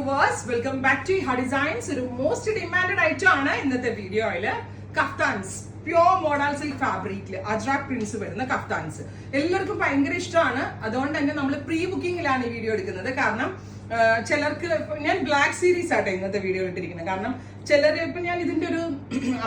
viewers, welcome back to Iha Designs. ഒരു most demanded item ആണ് ഇന്നത്തെ വീഡിയോയില് കഫ്താൻസ്. പ്യോർ മോഡൽ സിൽക്ക് ഫാബ്രിക്കില് അജ്രാക് പ്രിന്റ്സ് വരുന്ന കഫ്താൻസ് എല്ലാവർക്കും ഭയങ്കര ഇഷ്ടമാണ്. അതുകൊണ്ട് തന്നെ നമ്മൾ പ്രീ ബുക്കിംഗിലാണ് ഈ വീഡിയോ എടുക്കുന്നത്. കാരണം ചിലർക്ക് ഞാൻ ബ്ലാക്ക് സീരീസ് ആട്ടെ ഇന്നത്തെ വീഡിയോ ഇട്ടിരിക്കുന്നത്. കാരണം ചിലർ ഇപ്പൊ ഞാൻ ഇതിന്റെ ഒരു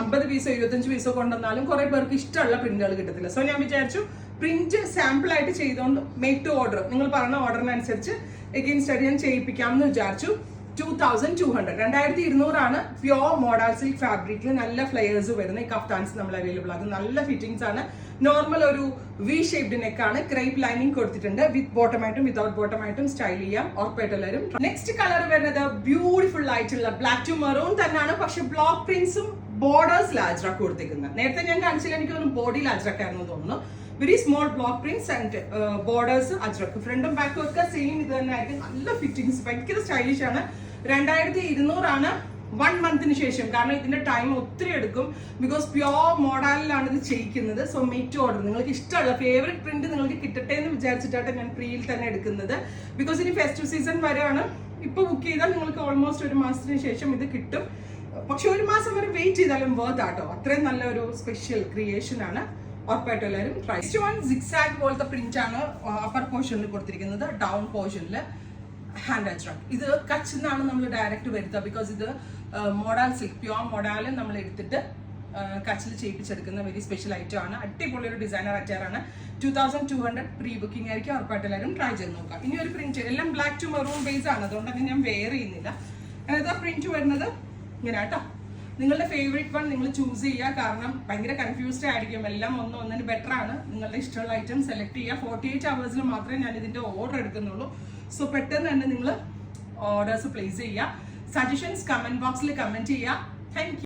50 പീസോ 25 പീസോ കൊണ്ടുവന്നാലും കുറെ പേർക്ക് ഇഷ്ടമുള്ള പ്രിന്റുകൾ കിട്ടത്തില്ല. സോ ഞാൻ വിചാരിച്ചു പ്രിന്റ് സാമ്പിൾ ആയിട്ട് ചെയ്തുകൊണ്ട് മേക്ക് ടു ഓർഡർ, നിങ്ങൾ പറഞ്ഞ ഓർഡറിനനുസരിച്ച് എഗെയിൻ സ്റ്റഡി ഞാൻ ചെയ്യിപ്പിക്കാമെന്ന് വിചാരിച്ചു. 2200 ആണ് പ്യോർ മോഡൽ സിൽക്ക് ഫാബ്രിക്കിൽ നല്ല ഫ്ലെയേഴ്സ് വരുന്ന ഈ കഫ്താൻസ് നമ്മൾ അവൈലബിൾ ആണ്. നല്ല ഫിറ്റിംഗ്സ് ആണ്. നോർമൽ ഒരു വി ഷേപ്ഡ് നെക്ക് ആണ്. ക്രൈപ്പ് ലൈനിങ് കൊടുത്തിട്ടുണ്ട്. വിത്ത് ബോട്ടമായിട്ടും വിതൗട്ട് ബോട്ടമായിട്ടും സ്റ്റൈൽ ചെയ്യാം. ഉറപ്പായിട്ടുള്ളവരും. നെക്സ്റ്റ് കളർ വരുന്നത് ബ്യൂട്ടിഫുൾ ആയിട്ടുള്ള ബ്ലാക്ക് ടു മെറൂൺ തന്നെയാണ്. പക്ഷെ ബ്ലോക്ക് പ്രിന്റ്സും ബോർഡേഴ്സിൽ അജ്രക്ക് കൊടുത്തിരിക്കുന്നത്. നേരത്തെ ഞാൻ കാണിച്ചില്ല, എനിക്ക് തോന്നുന്നു ബോഡിയിൽ അജ്രക്കായിരുന്നു തോന്നുന്നു. Very small block prints and borders ajrak. ഫ്രണ്ടും ബാക്കും ഒക്കെ സെയിം ഇത് തന്നെ ആയിരിക്കും. നല്ല ഫിറ്റിംഗ്സ്, ഭയങ്കര സ്റ്റൈലിഷ് ആണ്. 2200 ആണ് 1 മന്തിന് ശേഷം. കാരണം ഇതിന്റെ ടൈം ഒത്തിരി എടുക്കും. ബിക്കോസ് പ്യോർ മോഡലിലാണ് ഇത് ചെയ്യിക്കുന്നത്. So make to order. നിങ്ങൾക്ക് ഇഷ്ടമുള്ള ഫേവറേറ്റ് പ്രിന്റ് നിങ്ങൾക്ക് കിട്ടട്ടെ എന്ന് വിചാരിച്ചിട്ടാണ് ഞാൻ പ്രീയിൽ തന്നെ എടുക്കുന്നത്. ബിക്കോസ് ഇനി ഫെസ്റ്റീവ് സീസൺ വരെയാണ്. ഇപ്പൊ ബുക്ക് ചെയ്താൽ നിങ്ങൾക്ക് ഓൾമോസ്റ്റ് 1 മാസത്തിന് ശേഷം ഇത് കിട്ടും. പക്ഷെ 1 മാസം വരെ വെയിറ്റ് ചെയ്താലും വർത്ത് ആട്ടോ. അത്രയും നല്ല ഒരു സ്പെഷ്യൽ ക്രിയേഷൻ ആണ്. ഉറപ്പായിട്ടും എല്ലാവരും ട്രൈ. നെക്സ്റ്റ് വൺ സിക്സാഗ് പോലത്തെ പ്രിന്റ് ആണ് അപ്പർ പോർഷനിൽ കൊടുത്തിരിക്കുന്നത്. ഡൗൺ പോർഷനിൽ ഹാൻഡ് അജ്രക്ക്. ഇത് കച്ചിൽ നിന്നാണ് നമ്മൾ ഡയറക്റ്റ് വരുത്തുക. ബിക്കോസ് ഇത് മോഡൽ സിൽക്ക് പ്യോർ മോഡൽ നമ്മൾ എടുത്തിട്ട് കച്ചിൽ ചെയ്യിപ്പിച്ചെടുക്കുന്ന വെരി സ്പെഷ്യൽ ഐറ്റം ആണ്. അടിപൊളി ഒരു ഡിസൈനർ അറ്റാറാണ്. 2200 പ്രീ ബുക്കിംഗ് ആയിരിക്കും. ഉറപ്പായിട്ട് എല്ലാവരും ട്രൈ ചെയ്ത് നോക്കാം. ഇനി ഒരു പ്രിന്റ് എല്ലാം ബ്ലാക്ക് ടു മെറൂൺ ബേസ് ആണ്. അതുകൊണ്ട് തന്നെ ഞാൻ വെയർ ചെയ്യുന്നില്ല. അതായത് പ്രിന്റ് വരുന്നത് ഇങ്ങനെ കേട്ടോ. നിങ്ങളുടെ ഫേവറേറ്റ് വൺ നിങ്ങൾ ചൂസ് ചെയ്യുക. കാരണം ഭയങ്കര കൺഫ്യൂസ്ഡ് ആയിരിക്കും. എല്ലാം ഒന്നിന് ബെറ്റർ ആണ്. നിങ്ങളുടെ ഇഷ്ടമുള്ള ഐറ്റം സെലക്ട് ചെയ്യുക. 48 hours മാത്രമേ ഞാൻ ഇതിന്റെ ഓർഡർ എടുക്കുന്നുള്ളൂ. സോ പെട്ടെന്ന് തന്നെ നിങ്ങൾ ഓർഡേഴ്സ് പ്ലേസ് ചെയ്യുക. സജഷൻസ് കമന്റ് ബോക്സിൽ കമന്റ് ചെയ്യുക. Thank you.